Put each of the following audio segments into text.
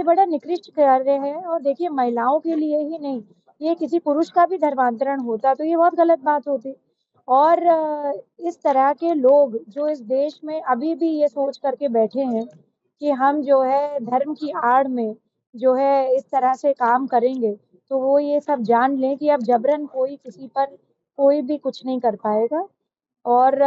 बड़ा निकृष्ट कार्य है। और देखिए, महिलाओं के लिए ही नहीं, ये किसी पुरुष का भी धर्मांतरण होता तो ये बहुत गलत बात होती। और इस तरह के लोग जो इस देश में अभी भी ये सोच करके बैठे हैं कि हम जो है धर्म की आड़ में जो है इस तरह से काम करेंगे, तो वो ये सब जान लें कि अब जबरन कोई किसी पर कोई भी कुछ नहीं कर पाएगा। और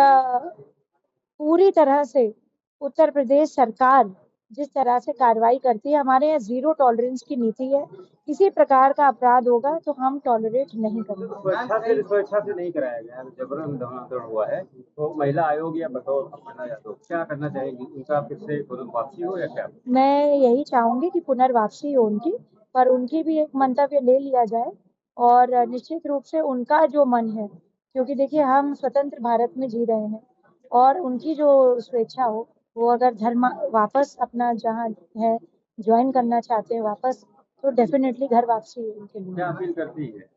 पूरी तरह से उत्तर प्रदेश सरकार जिस तरह से कार्रवाई करती है, हमारे यहाँ ज़ीरो टॉलरेंस की नीति है। किसी प्रकार का अपराध होगा तो हम टॉलरेट नहीं करेंगे। स्वेच्छा से नहीं कराया गया, जबरन धर्मांतरण हुआ है, तो महिला आयोग या बतौर अपर्णा यादव क्या करना चाहेगी? उनका फिर से पुनर्वापसी हो या क्या? मैं यही चाहूंगी कि पुनर्वापसी हो उनकी, पर उनकी भी एक मंतव्य ले लिया जाए। और निश्चित रूप से उनका जो मन है, क्योंकि देखिए हम स्वतंत्र भारत में जी रहे हैं, और उनकी जो स्वेच्छा हो, वो अगर धर्म वापस अपना जहाँ है ज्वाइन करना चाहते हैं वापस, तो डेफिनेटली घर वापसी है उनके क्या लिए। अपील करती है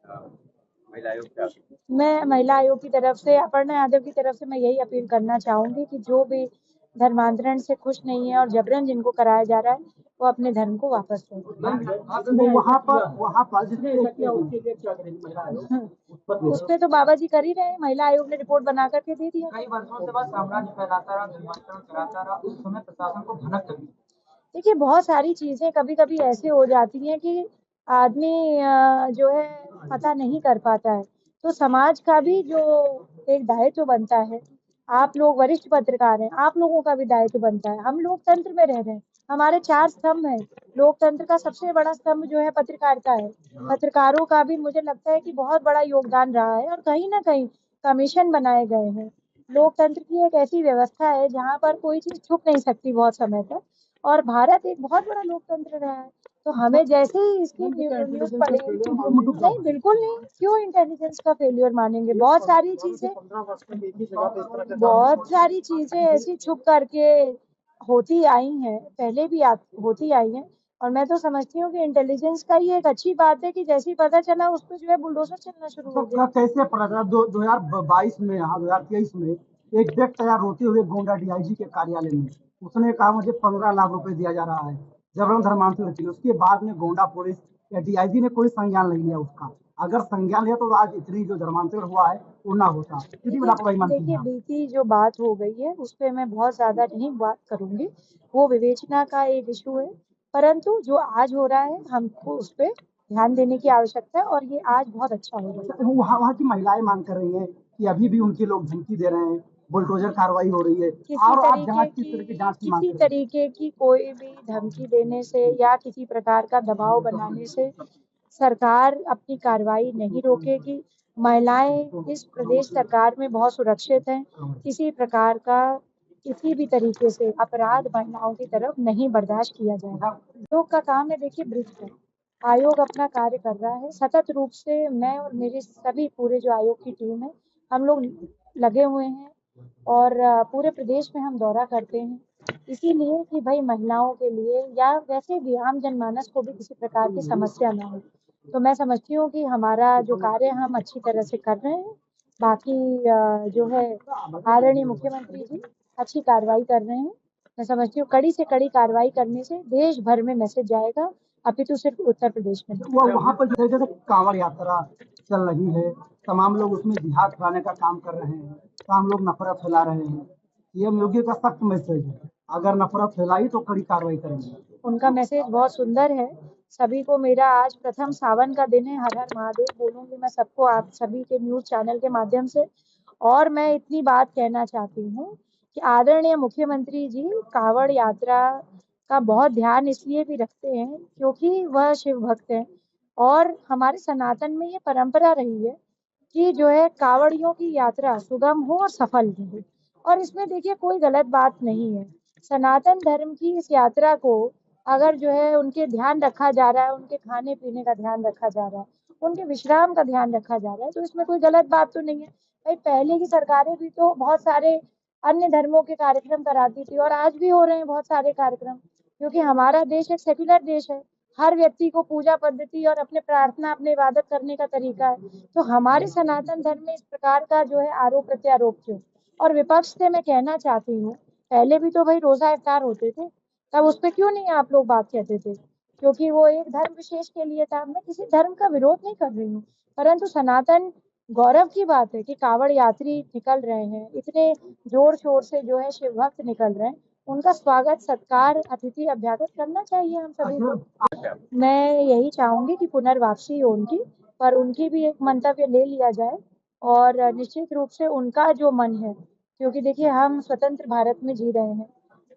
महिला आयोग क्या? मैं महिला आयोग की तरफ से, अपर्णा यादव की तरफ से मैं यही अपील करना चाहूंगी कि जो भी धर्मांतरण से खुश नहीं है और जबरन जिनको कराया जा रहा है, वो अपने धर्म को वापस लें। उस पे तो बाबा जी कर ही रहे हैं, महिला आयोग ने रिपोर्ट बना करके दे दिया। कई वर्षों से वह साम्राज्य फैलाता रहा, धर्मांतरण कराता रहा, उस समय प्रशासन को भनक लगी। देखिए, बहुत सारी चीजें कभी कभी ऐसे हो जाती हैं कि आदमी जो है पता नहीं कर पाता है। तो समाज का भी जो एक दायित्व बनता है, आप लोग वरिष्ठ पत्रकार हैं, आप लोगों का भी दायित्व बनता है। हम लोकतंत्र में रह रहे हैं, हमारे 4 स्तंभ हैं। लोकतंत्र का सबसे बड़ा स्तंभ जो है पत्रकारिता है। पत्रकारों का भी मुझे लगता है कि बहुत बड़ा योगदान रहा है, और कहीं ना कहीं कमीशन बनाए गए हैं। लोकतंत्र की एक ऐसी व्यवस्था है जहाँ पर कोई चीज छुप नहीं सकती बहुत समय तक, और भारत एक बहुत बड़ा लोकतंत्र रहा है। तो हमें जैसे ही इसकी न्यूज पड़ेगी, नहीं बिल्कुल नहीं, क्यों इंटेलिजेंस का फेलियर मानेंगे? बहुत सारी चीजें ऐसी छुप करके होती आई हैं, पहले भी होती आई हैं। और मैं तो समझती हूँ कि इंटेलिजेंस का ये एक अच्छी बात है कि जैसे ही पता चला उस पर जो है बुलडोजर चलना शुरू हो गया। कैसे पता चला? 2022 में, हाँ 2023 में एक डेट तैयार होते हुए गोंडा डीआईजी के कार्यालय में उसने कहा मुझे 15 लाख रुपए दिया जा रहा है जबरन धर्मांतरण के लिए। उसके बाद में गोंडा पुलिस या डीआईजी ने कोई संज्ञान नहीं लिया उसका। अगर संज्ञान लिया तो आज इतनी जो धर्मांतरण हुआ है वो ना होता। देखिए, बीती जो बात हो गई है उस पर मैं बहुत ज्यादा नहीं बात करूंगी, वो विवेचना का एक इशू है। परंतु जो आज हो रहा है, हमको उस पर ध्यान देने की आवश्यकता है, और ये आज बहुत अच्छा हो रहा है। वहाँ की महिलाएं मांग कर रही हैं कि अभी भी उनके लोग धमकी दे रहे हैं, बुलडोजर कार्रवाई हो रही है, और आप जांच किस तरह की जांच की मांग किसी कर रहे हैं? तरीके की कोई भी धमकी देने से या किसी प्रकार का दबाव बनाने से सरकार अपनी कार्रवाई नहीं रोकेगी। महिलाएं इस प्रदेश सरकार में बहुत सुरक्षित हैं। किसी प्रकार का किसी भी तरीके से अपराध महिलाओं की तरफ नहीं बर्दाश्त किया जाएगा। आयोग का काम है, देखिए, ब्रीफ है। आयोग अपना कार्य कर रहा है सतत रूप से। मैं और मेरे सभी पूरे जो आयोग की टीम है, हम लोग लगे हुए हैं, और पूरे प्रदेश में हम दौरा करते हैं, इसीलिए कि भाई महिलाओं के लिए या वैसे भी आम जनमानस को भी किसी प्रकार की समस्या ना हो। तो मैं समझती हूँ कि हमारा जो कार्य हम अच्छी तरह से कर रहे हैं। बाकी जो है आदरणीय मुख्यमंत्री जी अच्छी कार्रवाई कर रहे हैं। मैं समझती हूँ कड़ी से कड़ी कार्रवाई करने से देश भर में मैसेज जाएगा, अपितु सिर्फ उत्तर प्रदेश में। वहाँ पर जैसे कांवड़ यात्रा चल रही है, तमाम लोग उसमें जिहाद कराने का काम कर रहे हैं, तमाम लोग नफरत फैला रहे हैं। सीएम योगी का सख्त मैसेज है, अगर नफरत फैलाई तो कड़ी कार्रवाई करेंगे। उनका मैसेज बहुत सुंदर है। सभी को मेरा आज प्रथम सावन का दिन है, हर हर महादेव बोलूंगी मैं सबको, आप सभी के न्यूज चैनल के माध्यम से। और मैं इतनी बात कहना चाहती हूँ कि आदरणीय मुख्यमंत्री जी कांवड़ यात्रा का बहुत ध्यान इसलिए भी रखते हैं क्योंकि वह शिव भक्त हैं, और हमारे सनातन में ये परंपरा रही है कि जो है कांवड़ियों की यात्रा सुगम हो और सफल हो। और इसमें देखिए कोई गलत बात नहीं है। सनातन धर्म की इस यात्रा को अगर जो है उनके ध्यान रखा जा रहा है, उनके खाने पीने का ध्यान रखा जा रहा है, उनके विश्राम का ध्यान रखा जा रहा है, तो इसमें कोई गलत बात तो नहीं है। भाई, पहले की सरकारें भी तो बहुत सारे अन्य धर्मों के कार्यक्रम कराती थी, और आज भी हो रहे हैं बहुत सारे कार्यक्रम, क्योंकि हमारा देश एक सेक्युलर देश है। हर व्यक्ति को पूजा पद्धति और अपने प्रार्थना, अपने इबादत करने का तरीका है। तो हमारे सनातन धर्म में इस प्रकार का जो है आरोप प्रत्यारोप क्यों? और विपक्ष से मैं कहना चाहती हूँ, पहले भी तो भाई रोजा इफ्तार होते थे, तब उस पर क्यों नहीं आप लोग बात कहते थे? क्योंकि वो एक धर्म विशेष के लिए था। मैं किसी धर्म का विरोध नहीं कर रही हूँ, परंतु सनातन गौरव की बात है कि कावड़ यात्री निकल रहे हैं, इतने जोर शोर से जो है शिव भक्त निकल रहे हैं, उनका स्वागत सत्कार अतिथि अभ्यागत करना चाहिए हम सभी को। मैं यही चाहूंगी कि पुनर्वापसी हो उनकी, पर उनकी भी एक मंतव्य ले लिया जाए और निश्चित रूप से उनका जो मन है, क्योंकि देखिए हम स्वतंत्र भारत में जी रहे हैं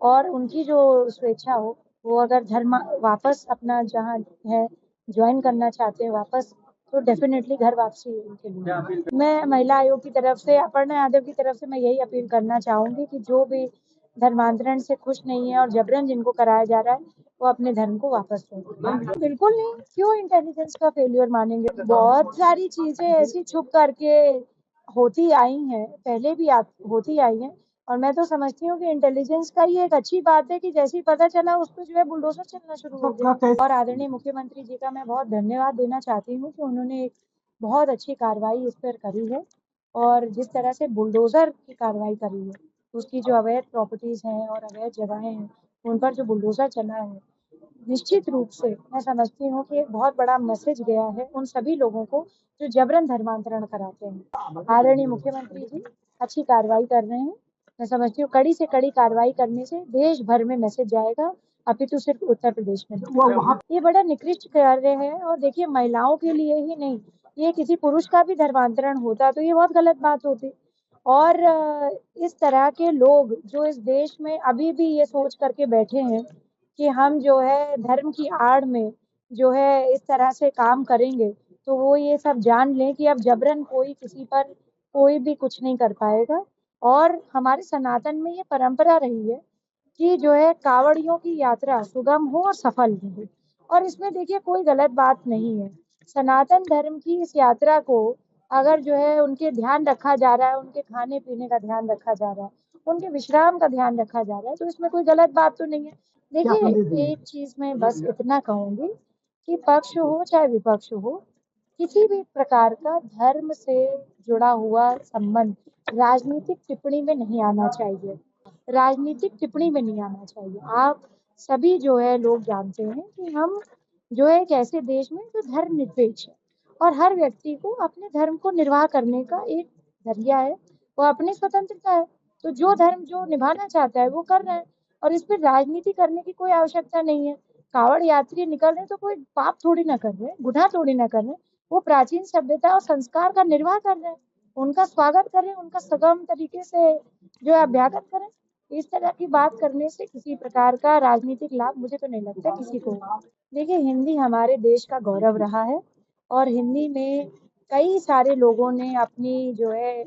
और उनकी जो स्वेच्छा हो, वो अगर धर्म वापस अपना जहाँ है ज्वाइन करना चाहते हैं वापस, तो डेफिनेटली घर वापसी है उनके लिए। मैं महिला आयोग की तरफ से, अपर्णा यादव की तरफ से मैं यही अपील करना चाहूंगी कि जो भी धर्मांतरण से खुश नहीं है और जबरन जिनको कराया जा रहा है, वो अपने धर्म को वापस लें। बिल्कुल नहीं, क्यों इंटेलिजेंस का फेल्योर मानेंगे? बहुत सारी चीजें ऐसी छुप करके होती आई हैं, पहले भी होती आई हैं, और मैं तो समझती हूँ कि इंटेलिजेंस का ये एक अच्छी बात है कि जैसे ही पता चला उस पर जो है बुलडोजर चलना शुरू हो गया। और आदरणीय मुख्यमंत्री जी का मैं बहुत धन्यवाद देना चाहती हूँ कि उन्होंने एक बहुत अच्छी कार्रवाई इस पर करी है, और जिस तरह से बुलडोजर की कार्रवाई करी है, उसकी जो अवैध प्रॉपर्टीज हैं और अवैध जगहें हैं, उन पर जो बुलडोजर चला है, निश्चित रूप से मैं समझती हूँ कि एक बहुत बड़ा मैसेज गया है उन सभी लोगों को जो जबरन धर्मांतरण कराते हैं। आदरणीय मुख्यमंत्री जी अच्छी कार्रवाई कर रहे हैं। मैं समझती हूँ कड़ी से कड़ी कार्रवाई करने से देश भर में मैसेज जाएगा, अपितु सिर्फ उत्तर प्रदेश में नहीं। ये बड़ा निकृष्ट कार्य है, और देखिए महिलाओं के लिए ही नहीं, ये किसी पुरुष का भी धर्मांतरण होता तो ये बहुत गलत बात होती। और इस तरह के लोग जो इस देश में अभी भी ये सोच करके बैठे हैं कि हम जो है धर्म की आड़ में जो है इस तरह से काम करेंगे, तो वो ये सब जान लें कि अब जबरन कोई किसी पर कोई भी कुछ नहीं कर पाएगा। और हमारे सनातन में ये परंपरा रही है कि जो है कावड़ियों की यात्रा सुगम हो और सफल हो, और इसमें देखिए कोई गलत बात नहीं है। सनातन धर्म की इस यात्रा को अगर जो है उनके ध्यान रखा जा रहा है, उनके खाने पीने का ध्यान रखा जा रहा है, उनके विश्राम का ध्यान रखा जा रहा है, तो इसमें कोई गलत बात तो नहीं है। देखिए एक चीज में बस इतना कहूंगी कि पक्ष हो चाहे विपक्ष हो, किसी भी प्रकार का धर्म से जुड़ा हुआ संबंध राजनीतिक टिप्पणी में नहीं आना चाहिए। राजनीतिक टिप्पणी में नहीं आना चाहिए। आप सभी जो है लोग जानते हैं कि हम जो है एक ऐसे देश में जो धर्मनिरपेक्ष है, और हर व्यक्ति को अपने धर्म को निर्वाह करने का एक जरिया है, वो अपनी स्वतंत्रता है। तो जो धर्म जो निभाना चाहता है वो कर रहा है, और इस पर राजनीति करने की कोई आवश्यकता नहीं है। कावड़ यात्री निकल रहे तो कोई पाप थोड़ी ना कर रहे हैं, गुनाह थोड़ी ना कर रहे हैं, वो प्राचीन सभ्यता और संस्कार का निर्वाह कर रहे हैं। उनका स्वागत करें, उनका सुगम तरीके से जो है अभ्यागत करें। इस तरह की बात करने से किसी प्रकार का राजनीतिक लाभ मुझे तो नहीं लगता किसी को। देखिए हिंदी हमारे देश का गौरव रहा है, और हिंदी में कई सारे लोगों ने अपनी जो है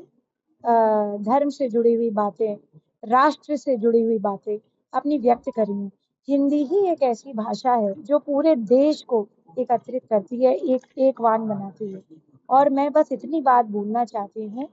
धर्म से जुड़ी हुई बातें, राष्ट्र से जुड़ी हुई बातें अपनी व्यक्त करी हैं। हिंदी ही एक ऐसी भाषा है जो पूरे देश को एकत्रित करती है, एक वान बनाती है। और मैं बस इतनी बात बोलना चाहती हूँ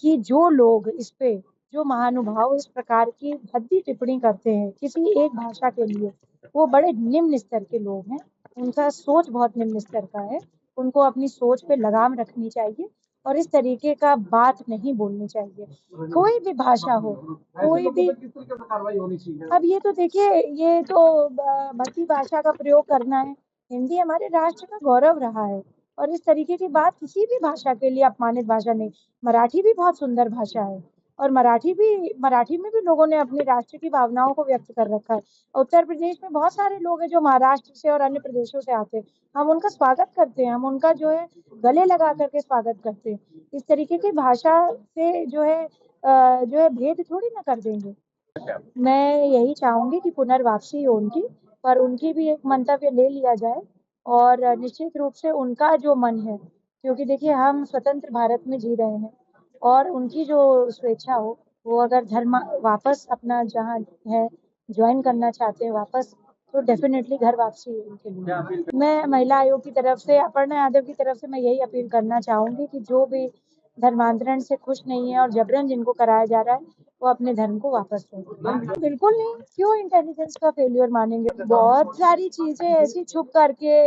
कि जो लोग इस पे, जो महानुभाव इस प्रकार की भद्दी टिप्पणी करते हैं किसी एक भाषा के लिए, वो बड़े निम्न स्तर के लोग हैं। उनका सोच बहुत निम्न स्तर का है, उनको अपनी सोच पे लगाम रखनी चाहिए और इस तरीके का बात नहीं बोलनी चाहिए। कोई भी भाषा हो, कोई भी, कार्रवाई होनी चाहिए। अब ये तो देखिए, ये तो भद्दी भाषा का प्रयोग करना है। हिंदी हमारे राष्ट्र का गौरव रहा है, और इस तरीके की बात किसी भी भाषा के लिए अपमानित भाषा नहीं। मराठी भी बहुत सुंदर भाषा है, और मराठी में भी लोगों ने अपने राष्ट्र की भावनाओं को व्यक्त कर रखा है। उत्तर प्रदेश में बहुत सारे लोग हैं जो महाराष्ट्र से और अन्य प्रदेशों से आते हैं, हम उनका स्वागत करते हैं, हम उनका जो है गले लगा करके स्वागत करते हैं। इस तरीके की भाषा से जो है भेद थोड़ी ना कर देंगे। मैं यही चाहूंगी कि पुनर्वापसी हो उनकी, पर उनकी भी एक मंतव्य ले लिया जाए और निश्चित रूप से उनका जो मन है, क्योंकि देखिए हम स्वतंत्र भारत में जी रहे हैं, और उनकी जो स्वेच्छा हो, वो अगर धर्म वापस अपना जहाँ है ज्वाइन करना चाहते हैं वापस, तो डेफिनेटली घर वापसी है उनके लिए। मैं महिला आयोग की तरफ से, अपर्णा यादव की तरफ से मैं यही अपील करना चाहूंगी कि जो भी धर्मांतरण से खुश नहीं है और जबरन जिनको कराया जा रहा है, वो अपने धर्म को वापस लें। बिल्कुल नहीं, क्यों इंटेलिजेंस का फेल्योर मानेंगे? बहुत सारी चीजें ऐसी छुप करके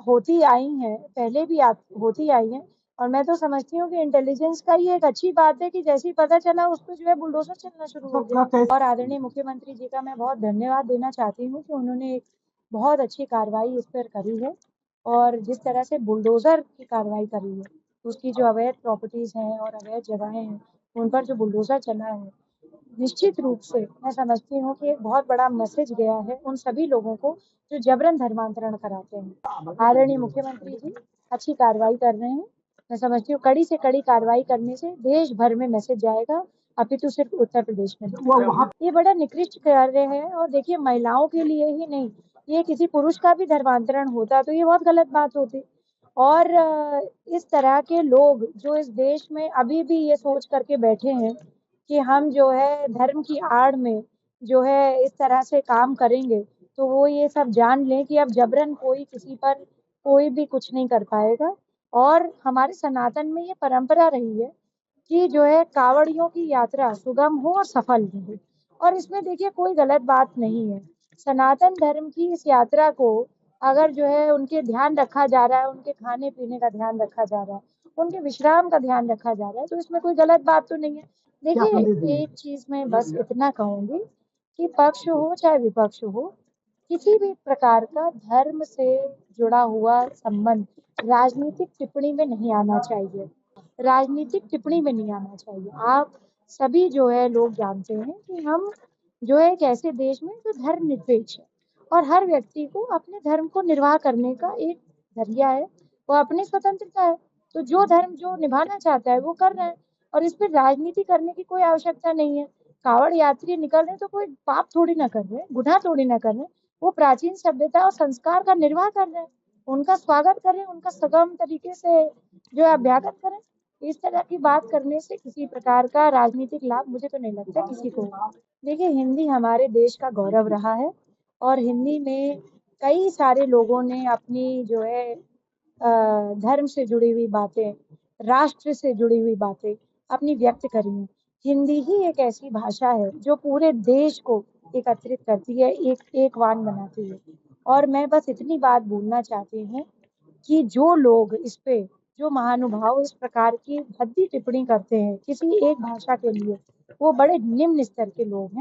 होती आई हैं, पहले भी होती आई हैं, और मैं तो समझती हूँ कि इंटेलिजेंस का ये एक अच्छी बात है कि जैसे ही पता चला उस पर जो है बुलडोजर चलना शुरू हो गया। और आदरणीय मुख्यमंत्री जी का मैं बहुत धन्यवाद देना चाहती हूँ कि उन्होंने एक बहुत अच्छी कार्रवाई इस पर करी है और जिस तरह से बुलडोजर की कार्रवाई करी है, उसकी जो अवैध प्रॉपर्टीज हैं और अवैध जगहें हैं, उन पर जो बुलडोजर चला है, निश्चित रूप से मैं समझती हूँ कि एक बहुत बड़ा मैसेज गया है उन सभी लोगों को जो जबरन धर्मांतरण कराते हैं। आदरणीय मुख्यमंत्री जी अच्छी कार्रवाई कर रहे हैं। मैं समझती हूँ कड़ी से कड़ी कार्रवाई करने से देश भर में मैसेज जाएगा, अपितु सिर्फ उत्तर प्रदेश में नहीं। ये बड़ा निकृष्ट कार्य है और देखिए महिलाओं के लिए ही नहीं, ये किसी पुरुष का भी धर्मांतरण होता तो ये बहुत गलत बात होती। और इस तरह के लोग जो इस देश में अभी भी ये सोच करके बैठे हैं कि हम जो है धर्म की आड़ में जो है इस तरह से काम करेंगे, तो वो ये सब जान लें कि अब जबरन कोई किसी पर कोई भी कुछ नहीं कर पाएगा। और हमारे सनातन में ये परंपरा रही है कि जो है कावड़ियों की यात्रा सुगम हो और सफल हो, और इसमें देखिए कोई गलत बात नहीं है। सनातन धर्म की इस यात्रा को अगर जो है उनके ध्यान रखा जा रहा है, उनके खाने पीने का ध्यान रखा जा रहा है, उनके विश्राम का ध्यान रखा जा रहा है, तो इसमें कोई गलत बात तो नहीं है। देखिए एक चीज मैं बस इतना कहूंगी कि पक्ष हो चाहे विपक्ष हो, किसी भी प्रकार का धर्म से जुड़ा हुआ संबंध राजनीतिक टिप्पणी में नहीं आना चाहिए। राजनीतिक टिप्पणी में नहीं आना चाहिए। आप सभी जो है लोग जानते हैं कि हम जो है एक ऐसे देश में जो धर्मनिरपेक्ष है और हर व्यक्ति को अपने धर्म को निर्वाह करने का एक जरिया है, वो अपनी स्वतंत्रता है। तो जो धर्म जो निभाना चाहता है वो कर रहा है और इस पर राजनीति करने की कोई आवश्यकता नहीं है। कावड़ यात्री निकल रहे तो कोई पाप थोड़ी ना कर रहे, गुनाह थोड़ी ना कर रहे, वो प्राचीन सभ्यता और संस्कार का निर्वाह कर रहे हैं। उनका स्वागत करें, उनका सुगम तरीके से जो है अभ्यागत करें। इस तरह की बात करने से किसी प्रकार का राजनीतिक लाभ मुझे तो नहीं लगता किसी को। देखिए हिंदी हमारे देश का गौरव रहा है और हिंदी में कई सारे लोगों ने अपनी जो है धर्म से जुड़ी हुई बातें, राष्ट्र से जुड़ी हुई बातें अपनी व्यक्त करी हैं। हिंदी ही एक ऐसी भाषा है जो पूरे देश को एकत्रित करती है, एक वान बनाती है। और मैं बस इतनी बात बोलना चाहती हूँ कि जो लोग इस पे, जो महानुभाव इस प्रकार की भद्दी टिप्पणी करते हैं किसी एक भाषा के लिए, वो बड़े निम्न स्तर के लोग हैं।